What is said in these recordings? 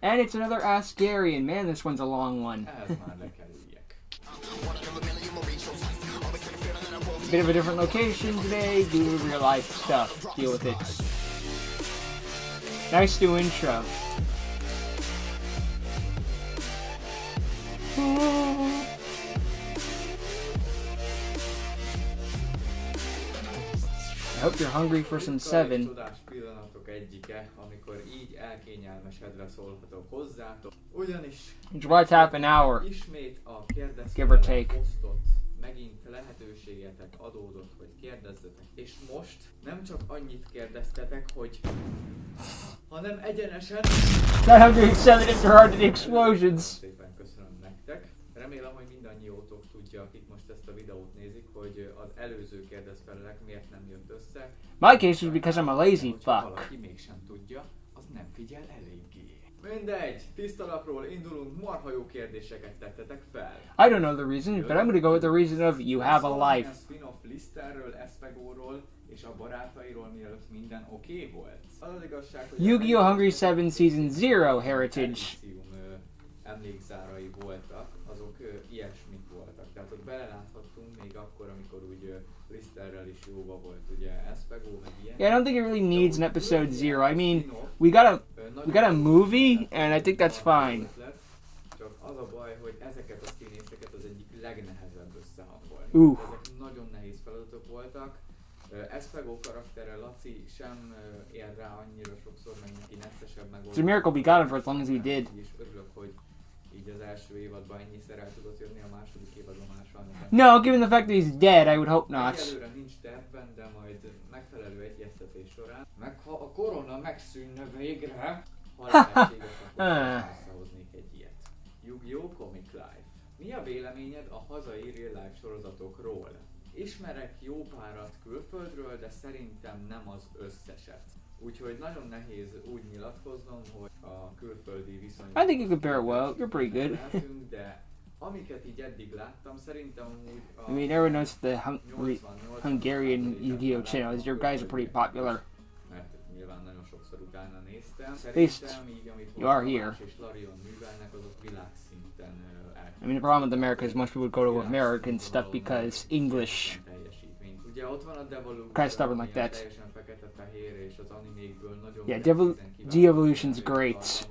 And it's another Ask Gary, and man, this one's a long one. Bit of a different location today due to real life stuff. Deal with it. Nice new intro. I hope you're hungry for some 7. It's about half an hour, give or take. Megint lehetőségetek adódott, hogy kérdezzetek. És most nem csak annyit kérdeztetek, hogy hanem egyenesen... That 107 interrupted explosions. Szépen köszönöm nektek. Remélem, hogy mindannyiótok tudja, akik most ezt a videót nézik, hogy az előző kérdezfelelek miért nem jött össze. My case is because I'm a lazy fuck. Valaki mégsem tudja, az nem figyel eléggé. Mindegy, tiszta lapról indulunk, marha jó kérdéseket tettetek fel. I don't know the reason, but I'm gonna go with the reason of you have a life. Spin-off Listerről, Espegóról és a barátairól, mielőtt minden oké volt. Az igazság, hogy Yu-Gi-Oh! Hungry 7 Season 0 Heritage. Emlékzárai voltak, azok ilyesmik voltak. Tehát ott beleláthattunk még akkor, amikor úgy Listerrel is jóba volt, ugye Espegó, meg ilyen. Yeah, I don't think it really needs an episode 0. I mean, we got a movie, and I think that's fine. Csak az a baj, hogy ezeket a színészeket az egyik legnehezebb összehangolni. Ezek nagyon nehéz feladatok voltak. Espegó karaktere Laci sem ér rá annyira sokszor, meg neki neccesebb megoldani. It's a miracle we got him for as long as we did. És örülök, hogy így az első évadban ennyiszer el tudott jönni, a második évadban már sajnos. No, given the fact that he's dead, I would hope not. Egyelőre nincs tervben, de majd megfelelő egyeztetés során, meg ha a korona megszűnne végre, ha lehetséges, akkor összehoznék egy ilyet. Yu-Gi-Oh! Comic Life. Mi a véleményed a hazai real life sorozatokról? Ismerek jó párat külföldről, de szerintem nem az összeset. Úgyhogy nagyon nehéz úgy nyilatkoznom, hogy a külföldi viszonylag... I think you compare it well. You're pretty good. De amiket így eddig láttam, szerintem amúgy a... I mean, everyone knows the Hungarian Yu-Gi-Oh! Channels. Your guys are pretty popular. Mert nyilván nagyon sokszor utána néztem. At least you are here. És Larion művelnek, azok világszinten I mean, the problem with America is most people go to American stuff because English ugye ott van a kind of stubborn like that. teljesen fekete-fehér, és az animékből nagyon Yeah, De-Evolution's great.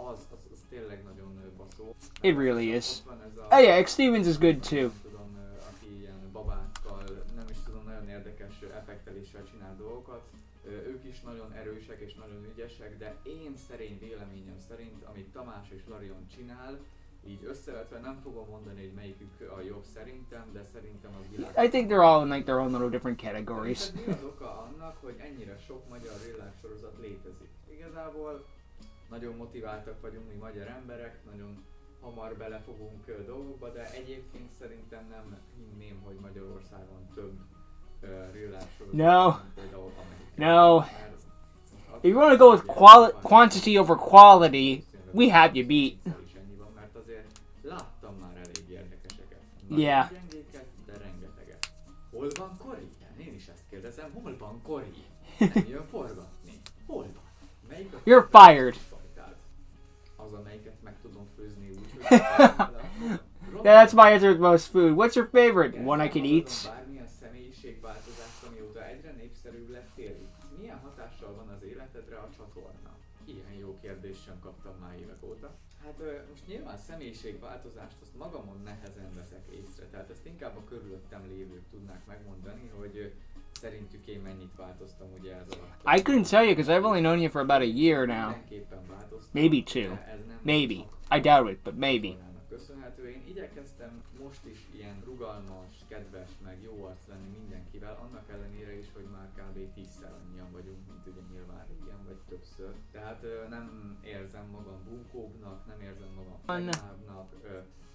Az tényleg nagyon baszó. It really is. Oh yeah, X Stevens is good too. Tudom, aki ilyen babákkal, nem is tudom, nagyon érdekes effekteléssel csinál dolgokat. Ők is nagyon erősek és nagyon ügyesek, de én véleményem szerint, amit Tamás és Larion csinál, így összevetve nem fogom mondani, hogy melyikük a jobb szerintem, de szerintem az világ... I think they're all in like their own little different categories. Mi az oka annak, hogy ennyire sok magyar real sorozat létezik? Igazából nagyon motiváltak vagyunk mi magyar emberek, nagyon hamar belefogunk dolgokba, de egyébként szerintem nem hinném, hogy Magyarországon több real sorozat No. például Amerikában. No. If you want to go with quantity over quality, we have you beat. Mert azért láttam már elég érdekeseket. Yeah. Gyengéket, de rengeteget. Hol van Kori? Én is ezt kérdezem, hol van Kori? Nem jön forgatni. Hol van? Melyik a... You're fired. Az, amelyiket meg tudom főzni úgy, hogy... Yeah, that's my answer with most food. What's your favorite? One I can eat? Bármilyen személyiségváltozást, amióta egyre népszerűbb lettél. Milyen hatással van az életedre a csatorna? Ilyen jó kérdést sem kaptam már évek óta. Hát most nyilván személyiségváltozást azt magamon nehezen veszek észre, tehát ezt inkább a körülöttem lévők tudnák megmondani, hogy szerintük én mennyit változtam ugye ez alatt. I couldn't tell you because I've only known you for about a year now. Mindenképpen változtam. Maybe 2. Maybe. I doubt it, but maybe. Köszönhető, én igyekeztem most is ilyen rugalmas, kedves, meg jó arc lenni mindenkivel, annak ellenére is, hogy már kb. 10-szer annyian vagyunk, mint ugye nyilván régen, vagy többször. Tehát nem érzem magam bunkóbbnak, nem érzem magam fegábbnak,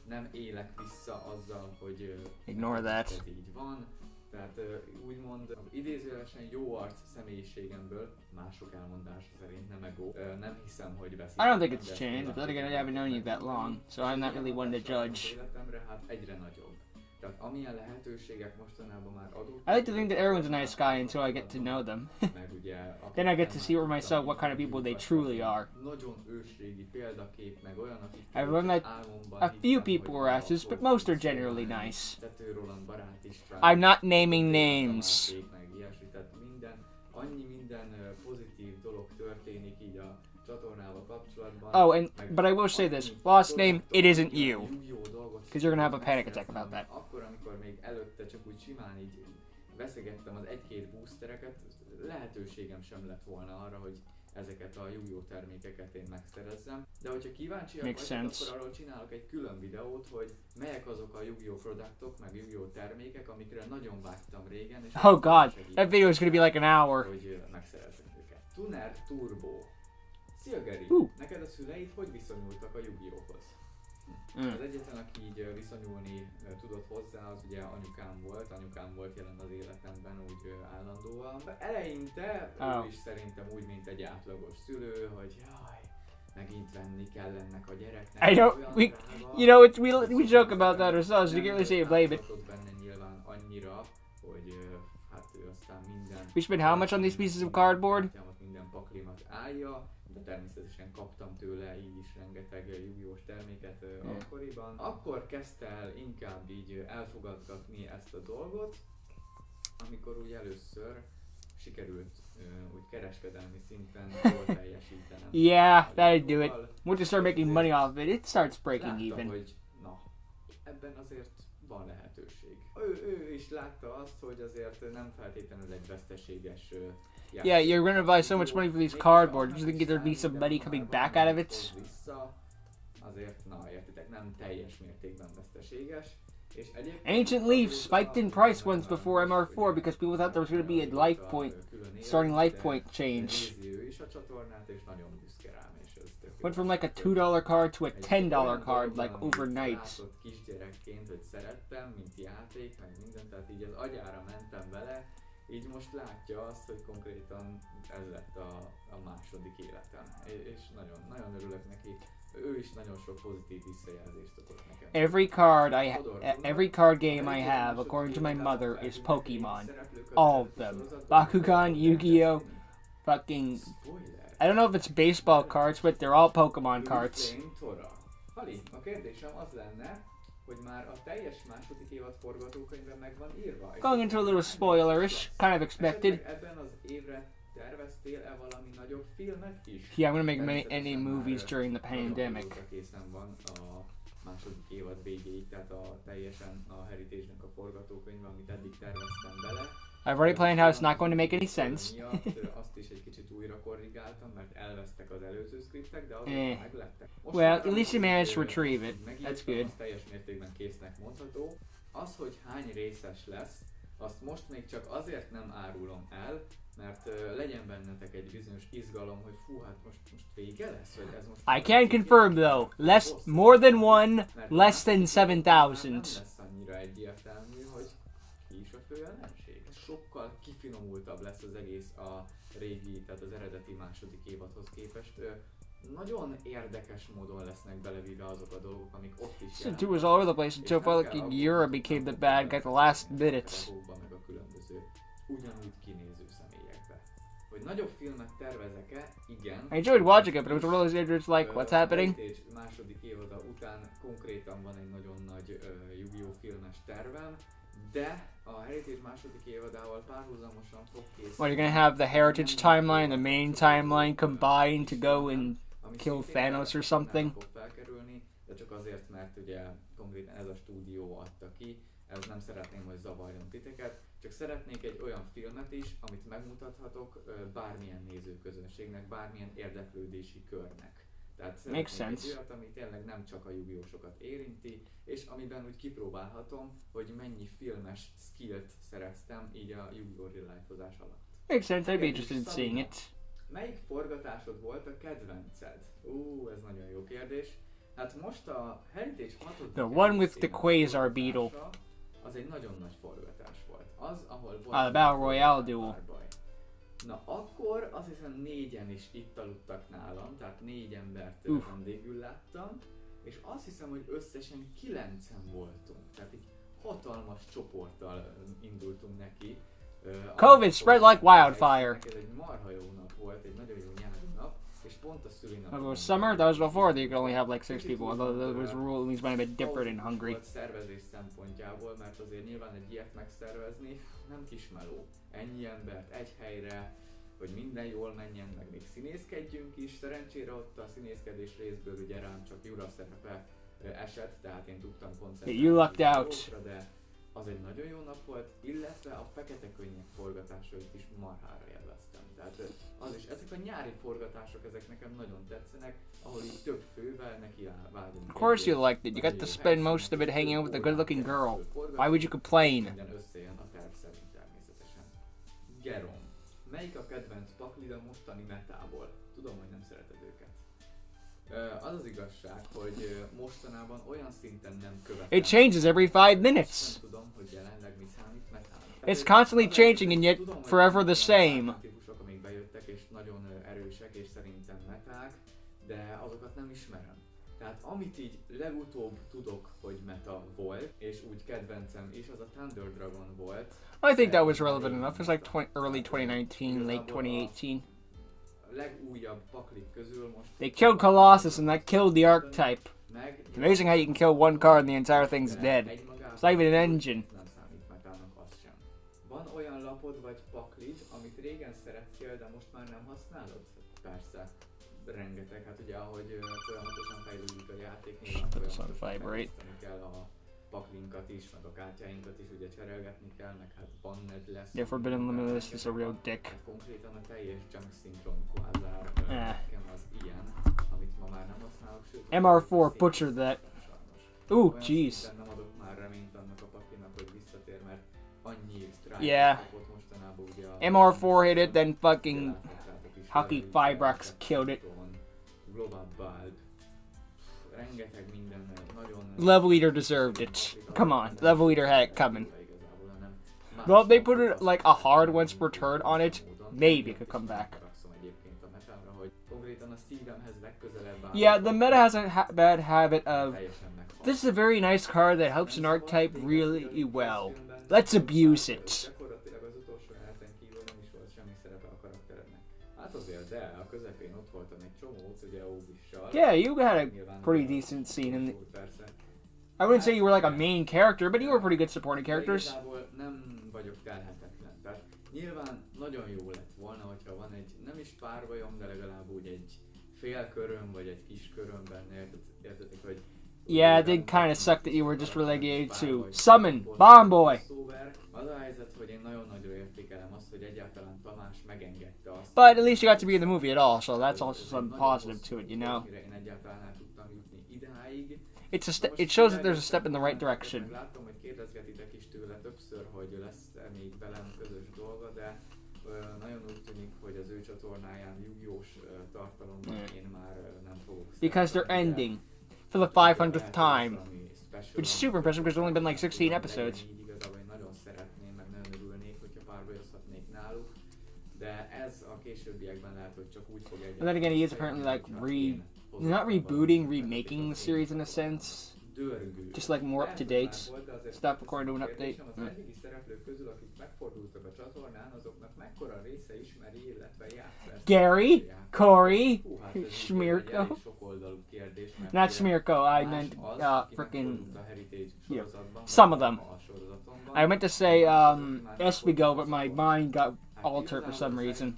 nem élek vissza azzal, hogy Ignore that. ez így van. Tehát úgymond idézőjelesen jó arc személyiségemből, mások elmondása szerint nem ego, nem hiszem, hogy beszél. I don't think it's changed, but then again I haven't known you that long, so I'm not really one to judge. Életemre hát egyre nagyobb. Tehát amilyen lehetőségek mostanában már adók. I like to think that everyone's a nice guy until I get to know them. Meg ugye, Then I get to see for myself what kind of people they truly are. Nagyon ősrégi példakép, meg olyan, akik I've learned that a few people are assholes, but most are generally nice. I'm not naming names. Meg ilyesmi, tehát minden pozitív dolog történik így a csatornával kapcsolatban. Oh, but I will say this. Lost name, it isn't you. Because you're gonna have a panic attack about that. Akkor, amikor még előtte csak úgy simán így veszegettem az egy-két boostereket, lehetőségem sem lett volna arra, hogy ezeket a Yu-Gi-Oh termékeket én megszerezzem. De hogyha kíváncsiak vagyok, akkor arról csinálok egy külön videót, hogy melyek azok a Yu-Gi-Oh produktok, meg Yu-Gi-Oh termékek, amikre nagyon vágytam régen. És oh god, that video is gonna be like an hour. Hogy megszerezzem őket. Tuner Turbo. Szia Gery! Neked a szüleid hogy viszonyultak a Yu-Gi-Oh-hoz? Az egyetlen, aki így viszonyulni tudott hozzá, az ugye anyukám volt jelen az életemben úgy állandóan. Eleinte ő is szerintem úgy, mint egy átlagos szülő, hogy jaj, megint venni kell ennek a gyereknek. I know, we joke about that ourselves, you can't really say blame it. Benne nyilván annyira, hogy hát ő aztán minden... We spent how much on these pieces of cardboard? Minden paklimat állja. De természetesen kaptam tőle így is rengeteg Yu-Gi-Oh-s terméket akkoriban. Akkor kezdte el inkább így elfogadgatni ezt a dolgot, amikor úgy először sikerült úgy kereskedelmi szinten jól teljesítenem. Yeah, that'd do it. Once you start making money off of it, it starts breaking even. Hogy na, ebben azért van lehetőség. Ő is látta azt, hogy azért nem feltétlenül egy veszteséges yeah, you're gonna buy so much money for these cardboard. Do you think there'd be some money coming back out of it? Azért, na értitek, nem teljes mértékben veszteséges. Ancient Leaf spiked in price once before MR4 because people thought there was going to be a life point, starting life point change. Went from like a $2 card to a $10 card like overnight. Kisgyerekként, hogy szerettem, mint játék, meg minden, tehát így az agyára mentem vele. Így most látja azt, hogy konkrétan ez lett a második életem. És nagyon örülök neki. Ő is nagyon sok pozitív visszajelzést adott nekem. Every card game I have, according to my mother, is Pokemon. All of them. Bakugan, Yu-Gi-Oh, fucking... I don't know if it's baseball cards, but they're all Pokemon cards. Hali, a kérdésem az lenne, hogy már a teljes második évad forgatókönyvben meg van írva. Going into a little spoilerish, kind of expected. Ebben az évre terveztél-e valami nagyobb filmet is? Yeah, I'm gonna make many movies during the pandemic. Készen van a második évad végéig, tehát teljesen a Heritage-nek a forgatókönyve, amit eddig terveztem bele. I've already planned how it's not going to make any sense. Azt is egy kicsit újra korrigáltam, mert elvesztek az előző scriptek, de azok meglettek. Well, at least you managed to retrieve it. That's good. Teljes mértékben késznek mondható. Az, hogy hány részes lesz, azt most még csak azért nem árulom el, mert legyen bennetek egy bizonyos izgalom, hogy fú, hát most vége lesz, hogy ez most... I can confirm though, more than one, less than 7,000. Nem lesz annyira egyértelmű, hogy ki is a főellenség. Sokkal kifinomultabb lesz az egész a régi, tehát az eredeti második évadhoz képest. Nagyon érdekes módon lesznek belevéve azok a dolgok, amik ott is jelentek. It was all over the place until fucking Europe became the bad guy at the last minutes. Meg a különböző ugyanúgy kinéző személyekbe. Hogy nagyobb filmet tervezek-e? Igen. I enjoyed watching it, but it was one of those interviews like, what's happening? A második évada után konkrétan van egy nagyon nagy Yu-Gi-Oh filmes tervem, de a Heritage második évadával párhuzamosan fog készülni. Well, you're gonna have the Heritage timeline and the main timeline combined to go and kill Thanos or something. Fog felkerülni, de csak azért, mert ugye konkrétan ez a stúdió adta ki, ez nem szeretném, hogy zavarjon titeket, csak szeretnék egy olyan filmet is, amit megmutathatok bármilyen nézőközönségnek, bármilyen érdeklődési körnek. Tehát szeretnék egy olyat, ami tényleg nem csak a Yu-Gi-Oh-sokat érinti, és amiben úgy kipróbálhatom, hogy mennyi filmes skillt szereztem így a Yu-Gi-Oh! Real-life-ozás alatt. Makes sense, I'd be interested in seeing it. Melyik forgatásod volt a kedvenced? Ez nagyon jó kérdés. Hát most a Heritage 6. The one with the Quasar Beetle. Az egy nagyon nagy forgatás volt. Az, ahol volt a Battle Royale duel. Na akkor azt hiszem 4-en is itt aludtak nálam, tehát 4 embert vendégül láttam, és azt hiszem, hogy összesen 9-en voltunk. Tehát így hatalmas csoporttal indultunk neki. COVID spread like wildfire. Ez egy marha jó nap volt, egy nagyon jó nyári nap, és pont a szülinap. It was summer. That was before they could only have like 6 people. Although that was rule at least might have been different in Hungary. Szervezés szempontjából, mert azért nyilván egy ilyet megszervezni nem kismeló. Ennyi embert egy helyre, hogy minden jól menjen, meg még színészkedjünk is. Szerencsére ott a színészkedés részből ugye rám csak Jura szerepe esett, tehát én tudtam koncentrálni. You lucked out. De az egy nagyon jó nap volt, illetve a fekete könnyek forgatásait is marhára élveztem. Tehát az is, ezek a nyári forgatások, ezek nekem nagyon tetszenek, ahol így több fővel neki vágyunk. Of course you liked it. You got to spend most of it hanging out with a good-looking girl. Why would you complain? Minden összejön a terv szerint természetesen. Gerom. Melyik a kedvenc paklid a mostani metából? Tudom, hogy nem szereted őket. Az az igazság, hogy mostanában olyan szinten nem követem. It changes every 5 minutes. Nem tudom, hogy jelenleg mi számít metának. It's constantly changing and yet forever the same. Típusok, amik bejöttek és nagyon erősek és szerintem meták, de azokat nem ismerem. Tehát amit így legutóbb tudok, hogy meta volt, és úgy kedvencem is, az a Thunder Dragon volt. I think that was relevant enough. It was like early 2019, late 2018. Legújabb paklik közül most... They killed Colossus and that killed the archetype. It's amazing how you can kill one card and the entire thing's dead. It's not even an engine. Nem számít metának az sem. Van olyan lapod vagy paklid, amit régen szerettél, de most már nem használod? Persze. Rengeteg, hát ugye ahogy folyamatosan fejlődik a játék, nyilván folyamatosan kell a paklinkat is, meg a kártyáinkat is ugye cserélgetni kell, meg hát banned lesz. Yeah, Forbidden Limitless is a real dick. Hát konkrétan a teljes junk szinkron quasar nekem az ilyen, amit ma már nem használok, sőt... MR4 butchered that. Ooh, jeez. Nem adok már reményt annak a paklinak, hogy visszatér, mert annyi strike Yeah. kapott mostanában ugye a... MR4 hit it, then fucking Hockey Fibrox killed it. Global Bulb. Rengeteg minden nagyon... Level Eater deserved it. Come on, Level Eater had it coming. Well, if they put it like a hard once per turn on it, maybe it could come back. Yeah, the meta has a bad habit of... This is a very nice card that helps an archetype really well. Let's abuse it. Yeah, you had a pretty decent scene in the... I wouldn't say you were like a main character, but you were pretty good supporting characters. Nem vagyok telhetetlen. Tehát nyilván nagyon jó lett volna, hogyha van egy nem is párbajom, de legalább úgy egy fél köröm, vagy egy kis köröm benne, értetek, hogy... Yeah, it did kind of suck that you were just relegated to Summon, Bomb Boy. Az a helyzet, hogy én nagyon-nagyon értékelem azt, hogy egyáltalán Tamás megengedte azt. But at least you got to be in the movie at all, so that's also something positive to it, you know? Én egyáltalán el tudtam jutni idáig. It shows that there's a step in the right direction. Látom, hogy kérdezgetitek is tőle többször, hogy lesz-e még velem közös dolga, de nagyon úgy tűnik, hogy az ő csatornáján Yu-Gi-Oh-s tartalomban én már nem fogok. Because they're ending for the 500th time, which is super impressive because there's only been like 16 episodes. Igazából én nagyon szeretném, meg nagyon örülnék, hogyha párbajozhatnék náluk, de ez a későbbiekben lehet, hogy csak úgy fog egyáltalán. And then again, he is apparently like not rebooting, remaking the series in a sense. Just like more up-to-date stuff according to an update. Az eddigi szereplők közül, akik megfordultak a csatornán, azoknak mekkora része ismeri, illetve játszott. Gary, Corey, Smirko. Not Smirko, I meant freaking some of them. I meant to say Espigo, but my mind got altered for some reason.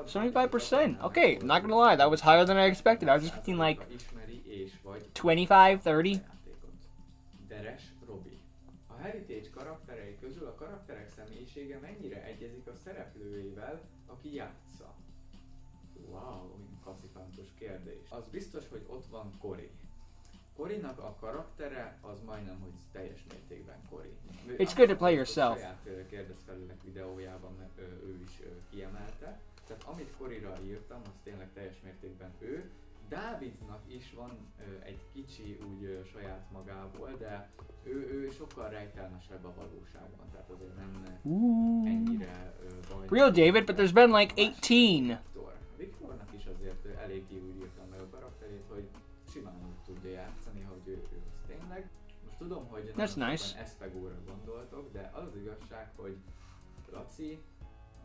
75%. Okay, I'm not gonna lie, that was higher than I expected. I was expecting like 25, 30. Deres Robi. A Heritage karakterei közül a karakterek személyisége mennyire egyezik a szereplőjével, aki játsza? Wow, kaszifántos kérdés. Az biztos, hogy ott van Cory. Corynak a karaktere az majdnem, hogy teljes mértékben Cory. It's good to play yourself. Saját kérdezfelőnek videójában ő is kiemelte. Tehát amit Coryra írtam, az tényleg teljes mértékben ő. Dávidnak is van egy kicsi úgy saját magából, de ő sokkal rejtelmesebb a valóságban, tehát azért nem ennyire Real David, but there's been like 18. Viktornak is azért eléggé úgy írtam meg a karakterét, hogy simán úgy tudja játszani, hogy ő az tényleg. Most tudom, hogy That's nagyon nice. sokan Espegóra gondoltok, de az az igazság, hogy Laci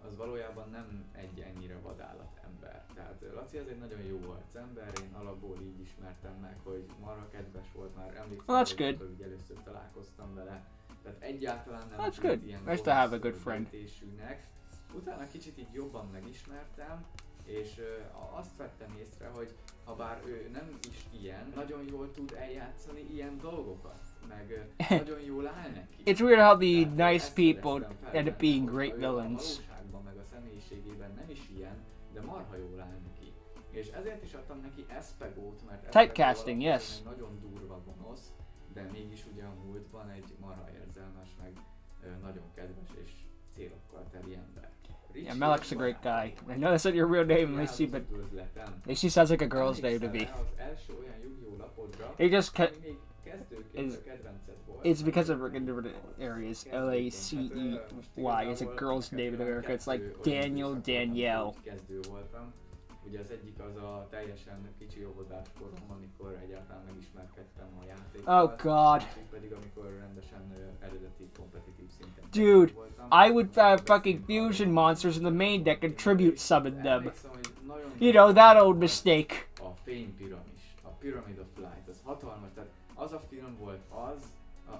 az valójában nem egy ennyire vadállat ember. Tehát Laci az egy nagyon jó arc ember, én alapból így ismertem meg, hogy marha kedves volt, már emlékszem, Well, that's hogy good. amikor először találkoztam vele. Tehát egyáltalán nem That's tűnt good. ilyen Nice to have a good gonosz friend. döntésűnek. Utána kicsit így jobban megismertem, és azt vettem észre, hogy ha bár ő nem is ilyen, nagyon jól tud eljátszani ilyen dolgokat, meg nagyon jól áll neki. It's weird how the Tehát nice ezt people fedeztem fel end up benne, being hogy great ő villains. A valóságban meg a személyiségében nem is ilyen, de marha jól áll neki. És ezért is adtam neki Espegót, mert Typecasting, Espegó yes. egy nagyon durva gonosz, de mégis ugye a múltban egy marha érzelmes, meg nagyon kedves és célokkal teli ember. Yeah, Malik's a great guy. I know that's not your real name, Lacey, but Lacey sounds like a girl's name to me. It just it's because of in different areas. Lacey is a girl's name in America. It's like Daniel, Danielle. Ugye az egyik az a teljesen kicsi óvodás korom, amikor egyáltalán megismerkedtem a játékkal. Oh God. Másik pedig amikor rendesen eredeti kompetitív szinten Dude, voltam. I would fucking fusion monsters in the main deck and tribute summon them. You know, that old mistake. A fénypiramis, a Pyramid of Light, az hatalmas, tehát az a film volt az,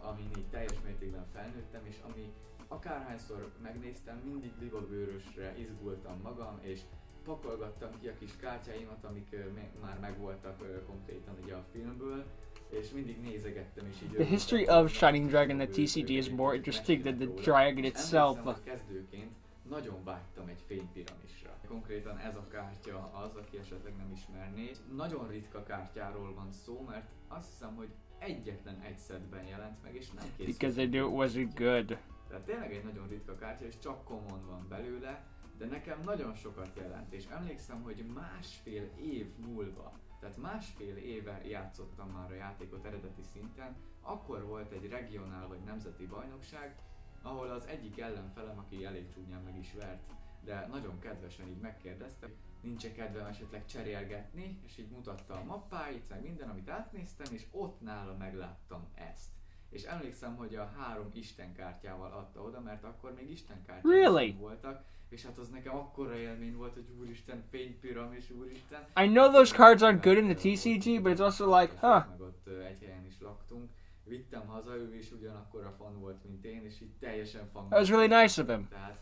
amin így teljes mértékben felnőttem, és ami akárhányszor megnéztem, mindig libabőrösre izgultam magam, és pakolgattam ki a kis kártyáimat, amik már megvoltak konkrétan ugye a filmből, és mindig nézegettem, és így... The history of Shining Dragon at TCG is more interesting than the dragon itself. Emlékszem, hogy kezdőként nagyon vágytam egy fénypiramisra. Konkrétan ez a kártya az, aki esetleg nem ismerné. Nagyon ritka kártyáról van szó, mert azt hiszem, hogy egyetlen egy setben jelent meg, és nem készült. Because they knew it wasn't good. Tehát tényleg egy nagyon ritka kártya, és csak common van belőle, de nekem nagyon sokat jelent, és emlékszem, hogy másfél év múlva, tehát másfél éve játszottam már a játékot eredeti szinten, akkor volt egy regionál vagy nemzeti bajnokság, ahol az egyik ellenfelem, aki elég csúnyán meg is vert, de nagyon kedvesen így megkérdezte, nincs-e kedvem esetleg cserélgetni, és így mutatta a mappáit, meg minden, amit átnéztem, és ott nála megláttam ezt. És emlékszem, hogy a 3 istenkártyával adta oda, mert akkor még istenkártyák Really? voltak, és hát az nekem akkora élmény volt, hogy úristen, fénypiramis, úristen. I know those cards aren't good in the TCG, but it's also like, huh. Meg ott egy helyen is laktunk. Vittem haza, ő is ugyanakkor a fan volt, mint én, és így teljesen fan. That was really nice of him. Tehát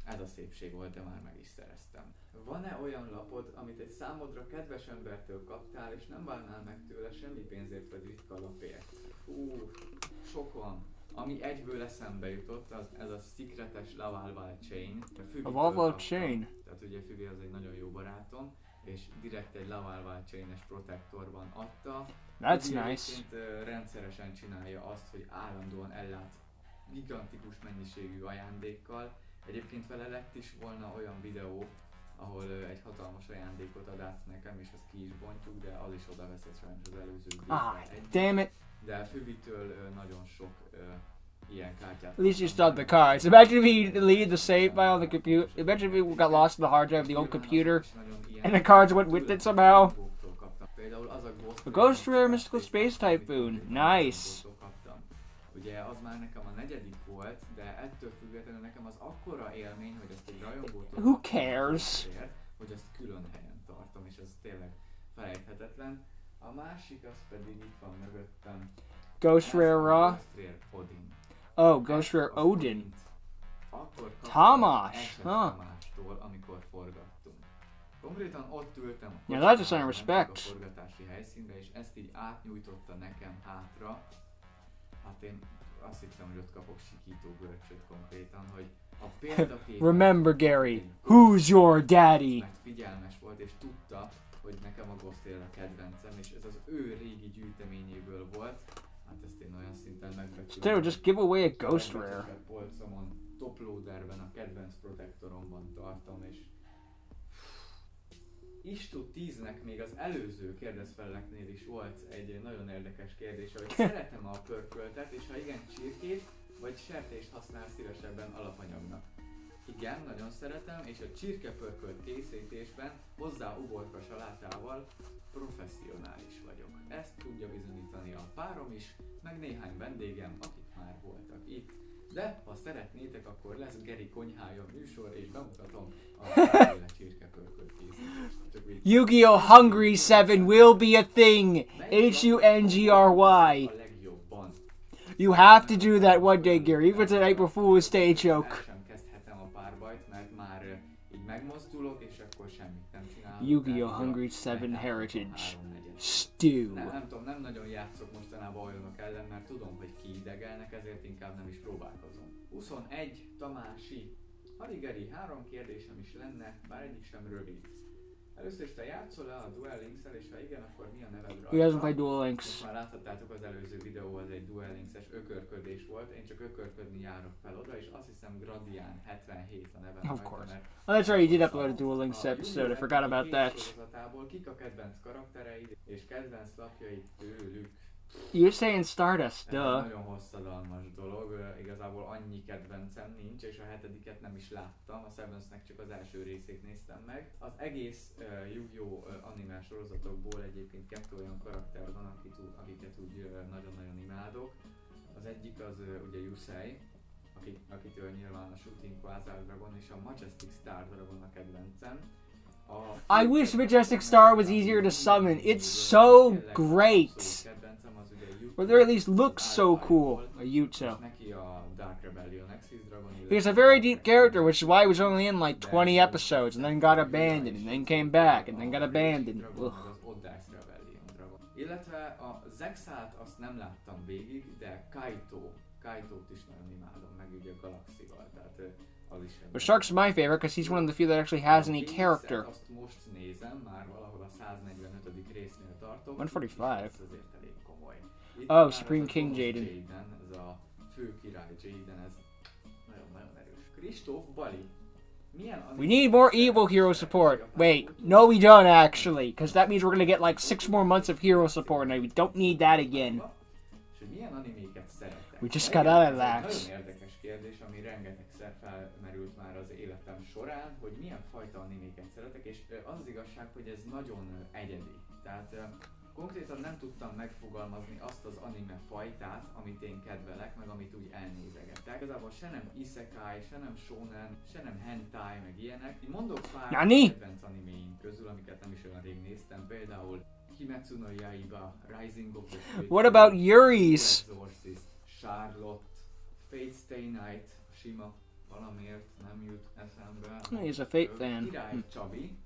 ez a szépség volt, de már meg is szereztem. Van-e olyan lapod, amit egy számodra kedves embertől kaptál, és nem várnál meg tőle semmi pénzért vagy ritka lapért? Sok van. Ami egyből eszembe jutott, az ez a szikretes Lavalval Chain. A Lavalval Chain? Tehát ugye Füvi az egy nagyon jó barátom, és direkt egy Lavalval Chain-es protektorban adta. That's Füvi nice. egyébként rendszeresen csinálja azt, hogy állandóan ellát gigantikus mennyiségű ajándékkal. Egyébként vele lett is volna olyan videó, ahol egy hatalmas ajándékot ad át nekem, és azt ki is bontjuk, de az is oda veszett sajnos az előző videóban. Damn it. De Füvitől nagyon sok ilyen kártyát. At least you still have the cards. Imagine if he deleted the save file on the computer. Imagine if he got lost in the hard drive of the old computer and the cards went with it somehow. A Ghost Rare Mystical Space Typhoon. Nice. Ugye az már nekem a 4. volt, de ettől függetlenül nekem az akkora élmény, hogy ezt egy rajongótól Who cares? hogy ezt külön helyen tartom, és ez tényleg felejthetetlen. A másik az pedig itt van mögöttem. Ghost Rare Raw. Ghost Rare Odin. Oh, Ghost Rare Odin. Akkor Tamás. Tamástól, amikor forgattunk. Konkrétan ott ültem a Yeah, that's a sign of a respect. forgatási helyszínre, és ezt így átnyújtotta nekem hátra. Hát én azt hittem, hogy ott kapok sikító görcsöt konkrétan, hogy a példakép... Remember, Gary, who's your daddy? Mert figyelmes volt, és tudta, hogy nekem a Ghost Rare a kedvencem, és ez az ő régi gyűjteményéből volt. Hát ezt én olyan szinten megbecsültem. Still, just give away a Ghost Rare. Polcomon, toploaderben, a kedvenc protektoromban tartom, és... Istu 10-nek még az előző kérdezfeleknél is volt egy nagyon érdekes kérdés, hogy szeretem a pörköltet, és ha igen, csirkét, vagy sertést használ szívesebben alapanyagnak. Igen, nagyon szeretem, és a csirkepörkölt készítésben hozzá uborka salátával professzionális vagyok. Ezt tudja bizonyítani a párom is, meg néhány vendégem, akik már voltak itt. De ha szeretnétek, akkor lesz Gery konyhája műsor, és bemutatom a féle csirkepörkölt készítést. Yu-Gi-Oh! Hungry 7 will be a thing! Hungry. You have to do that one day, Gery, even tonight before we stay joke. Yu-Gi-Oh! Hungry 7 Heritage. Stew. Nem tudom, nem nagyon játszok mostanában olyanok ellen, mert tudom, hogy kiidegelnek, ezért inkább nem is próbálkozom. 21, Tamási. Hadi Gery, 3 kérdésem is lenne, bár egyik sem rövid. Először is te játszol-e a Duel Links-el, és ha igen, akkor mi a neved rajta? He doesn't play Duel Links. Most már láthattátok az előző videó, az egy Duel Links-es ökörködés volt, én csak ökörködni járok fel oda, és azt hiszem Gradian 77 a nevem Of rajta, course. mert Oh, that's right, you did upload a Duel Links episode, I forgot about that. Kik a kedvenc karaktereid, és kedvenc lapjaid tőlük? You're saying Stardust, Ez duh. egy nagyon hosszadalmas dolog, igazából annyi kedvencem nincs, és a 7-et nem is láttam, a Sevensnek csak az első részét néztem meg. Az egész Yu-Gi-Oh! Anime sorozatokból egyébként 2 olyan karakter van, akiket úgy nagyon-nagyon imádok. Az egyik az ugye Yusei, akitől nyilván a Shooting Quasar Dragon és a Majestic Star Dragon a kedvencem. I wish Majestic Star was easier to summon. It's so great. Or there at least looks so cool. A Yuto. He's a very deep character, which is why he was only in like 20 episodes, and then got abandoned, and then came back, and then got abandoned. Ugh. Illetve a Zexát azt nem láttam végig, de Kaitót is nagyon imádom, meg ugye Galaxival, tehát az is. But Shark's my favorite because he's one of the few that actually has any character. Azt most nézem, már valahol a 145. résznél tartok. 145. Ez azért elég komoly. Oh, Supreme King Jaden. Ez a fő király Jaden, ez nagyon-nagyon erős. Kristóf Bali. We need more evil hero support. Wait, no we don't actually, because that means we're gonna get like 6 more months of hero support, and we don't need that again. We just got out of that. Nagyon érdekes kérdés, ami rengetegszer felmerült már az életem során, hogy milyen fajta animéket szeretek, és az igazság, hogy ez nagyon egyedi. Tehát konkrétan nem tudtam megfogalmazni azt az anime fajtát, amit én kedvelek, meg amit úgy elnézegetek. Igazából se nem isekai, se nem shonen, se nem hentai, meg ilyenek. Én mondok pár kedvenc animéink közül, amiket nem is olyan rég néztem, például Kimetsu no Yaiba, Rising of the Spirit. What about Yuri's? Charlotte, Fate Stay Night, sima, valamiért nem jut eszembe. He's a Fate fan. Király Csabi.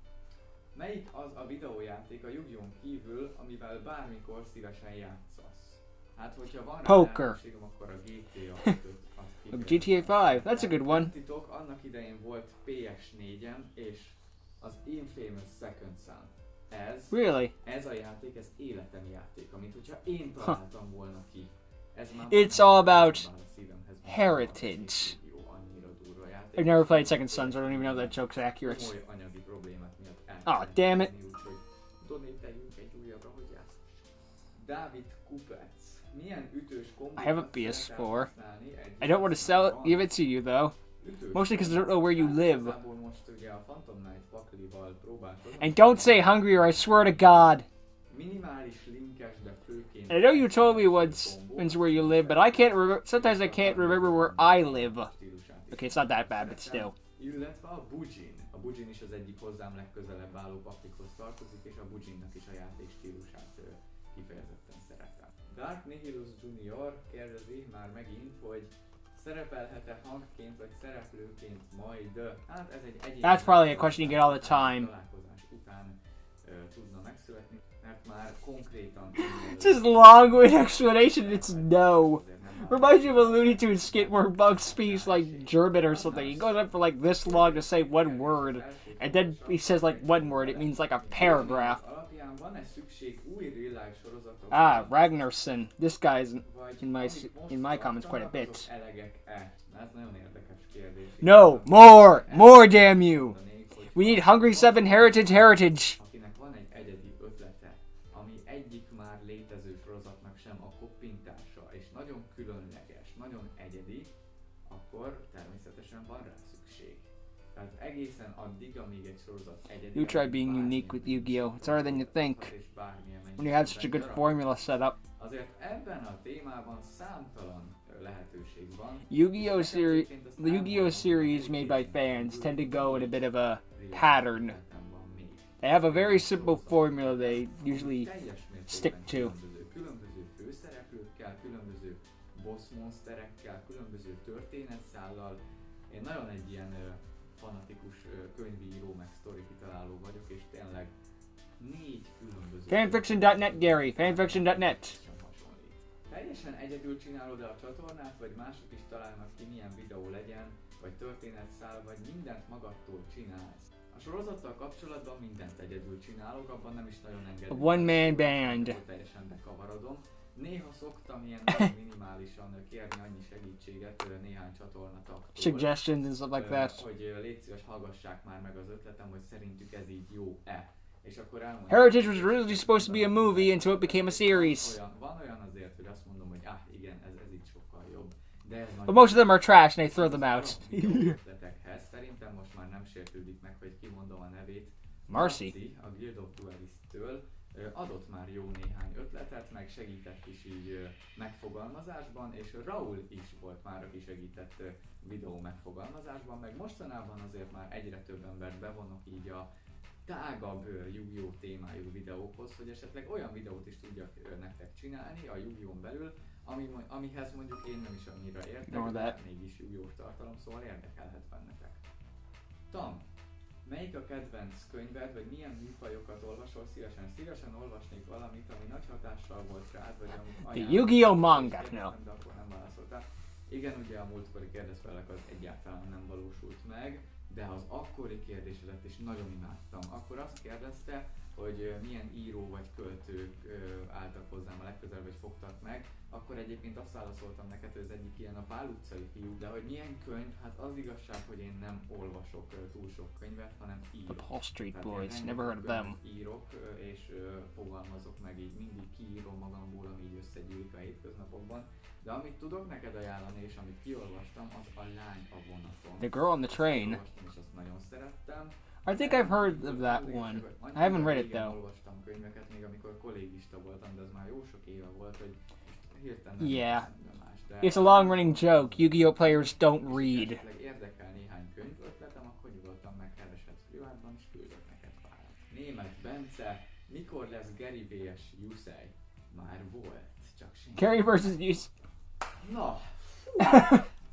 Melyik az a videójáték a Yu-Gi-Oh-n kívül, amivel bármikor szívesen játszasz? Hát, hogyha van rá lehetőségem, akkor a GTA 5-öt. GTA 5, that's a good one. Titok, annak idején volt PS4-em, és az Infamous Second Son. Ez a játék, ez életem játék, amit hogyha én találtam volna ki. It's all about heritage. I've never played Second Son, so I don't even know if that joke's accurate. Oh, damn it. I have a PS4. I don't want to sell it, give it to you though. Mostly because I don't know where you live. And don't say hungry or I swear to God. And I know you told me once where you live, but I can't remember. Sometimes I can't remember where I live. Okay, it's not that bad, but still. A Bujin is az egyik hozzám legközelebb álló paklikhoz tartozik, és a Bujinnak is a játék stílusát kifejezetten szeretem. Dark Nihilus Junior kérdezi már megint, hogy szerepelhet-e hangként vagy szereplőként majd. Hát ez egy egyéni... That's probably a question you get all the time. Találkozás után tudna megszületni, mert már konkrétan... It's just long-winded explanation, it's no. Reminds you of a Looney Tunes skit where Bugs speaks like German or something. He goes on for like this long to say one word, and then he says like one word. It means like a paragraph. Ah, Ragnarsson. This guy's in my comments quite a bit. No, more, damn you. We need Hungry 7 heritage. Nagyon különleges, nagyon egyedi, akkor természetesen van rá szükség. Tehát egészen addig, amíg egy sorozat egyedi. You try being unique with Yu-Gi-Oh! It's harder than you think. When you have such a good formula set up. Azért ebben a témában számtalan lehetőség van. Yu-Gi-Oh! The Yu-Gi-Oh! Series made by fans tend to go in a bit of a pattern. They have a very simple formula they usually stick to. Különböző főszereplőkkel, különböző boss monsterekkel, különböző történetszállal. Én nagyon egy ilyen fanatikus könyvíró meg sztori kitaláló vagyok, és tényleg 4 különböző... Fanfiction.net, Gery. Fanfiction.net. Teljesen egyedül csinálod a csatornát, vagy mások is találnak ki, milyen videó legyen, vagy történetszál, vagy mindent magadtól csinálsz. A sorozattal kapcsolatban mindent egyedül csinálok, abban nem is nagyon engedem. One-man band. Teljesen bekavarodom. Néha szoktam ilyen nagyon minimálisan kérni annyi segítséget néhány csatornataktól. Suggestions and stuff like that. Hogy légy szíves, hallgassák már meg az ötletem, hogy szerintük ez így jó-e. És akkor elmondom. Heritage was originally supposed to be a movie until it became a series. Van olyan azért, hogy azt mondom, hogy igen, ez így sokkal jobb. De ez But most of them are trash and they throw them out. Szerintem most már nem sértődik meg, hogy kimondom a nevét. Marcy. A Guild of Duelist-től adott már jó néhány ötletet, meg segített is így megfogalmazásban, és Raúl is volt már, aki segített videó megfogalmazásban, meg mostanában azért már egyre több embert bevonok így a tágabb Yu-Gi-Oh! Témájú videókhoz, hogy esetleg olyan videót is tudjak nektek csinálni a Yu-Gi-Oh! Belül, amihez mondjuk én nem is annyira értek, de mégis Yu-Gi-Oh! Tartalom, szóval érdekelhet bennetek. Tam, melyik a kedvenc könyved, vagy milyen műfajokat olvasol szívesen? Szívesen olvasnék valamit, ami nagy hatással volt rád, vagy amit The Yu-Gi-Oh! Manga, no. De akkor nem válaszoltál. Igen, ugye a múltkori kérdezfelek az egyáltalán nem valósult meg, de az akkori kérdésedet is nagyon imádtam. Akkor azt kérdezte, hogy milyen író vagy költők álltak hozzám a legközelebb, vagy fogtak meg. Akkor egyébként azt válaszoltam neked, hogy az egyik ilyen a Pál utcai fiú, de hogy milyen könyv, hát az igazság, hogy én nem olvasok túl sok könyvet, hanem írok. The Hall Street Tehát Boys, never heard of them. Írok, és fogalmazok meg így, mindig kiírom magamból, ami így összegyűlik a hétköznapokban. De amit tudok neked ajánlani, és amit kiolvastam, az a Lány a vonaton. The Girl on the Train. És azt nagyon szerettem. I think I've heard of that one. I haven't read it though. Olvastam könyveket még amikor kollégista voltam, de ez már jó sok éve volt, hogy hirtelen nem Yeah. más. De It's a long-running joke. Yu-Gi-Oh! Players don't read. Érdekel néhány könyv ötletem, akkor nyugodtan megkereshetsz privátban, és küldök neked párat. Német Bence, mikor lesz Gery vs. Yusei? Már volt, csak senki. Gery versus Yusei. Na,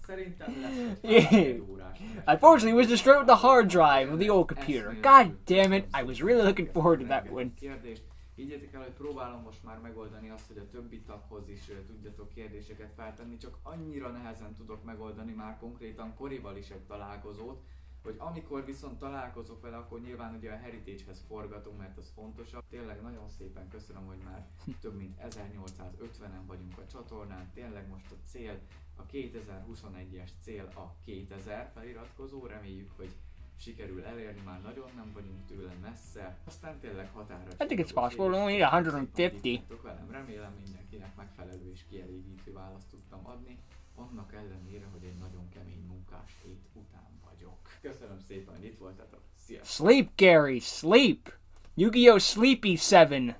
szerintem lesz Yeah. órás. Unfortunately, it was destroyed with the hard drive of the old computer. God damn it, I was really looking forward to that one. Kérdést. Higgyétek el, hogy próbálom most már megoldani azt, hogy a többi taghoz is tudjatok kérdéseket feltenni, csak annyira nehezen tudok megoldani már konkrétan Korival is egy találkozót, hogy amikor viszont találkozok vele, akkor nyilván ugye a Heritage-hez forgatunk, mert az fontosabb. Tényleg nagyon szépen köszönöm, hogy már több mint 1850-en vagyunk a csatornán. Tényleg most a cél, a 2021-es cél a 2000 feliratkozó. Reméljük, hogy sikerül elérni, már nagyon nem vagyunk tőle messze. Aztán tényleg határa. I think it's possible. We only need 150. Velem, remélem mindenkinek megfelelő és kielégítő választ tudtam adni. Annak ellenére, hogy egy nagyon kemény munkás hét után vagyok. Köszönöm szépen, hogy itt voltatok. Sziasztok! Sleep, Gery, sleep! Yu-Gi-Oh! Sleepy 7.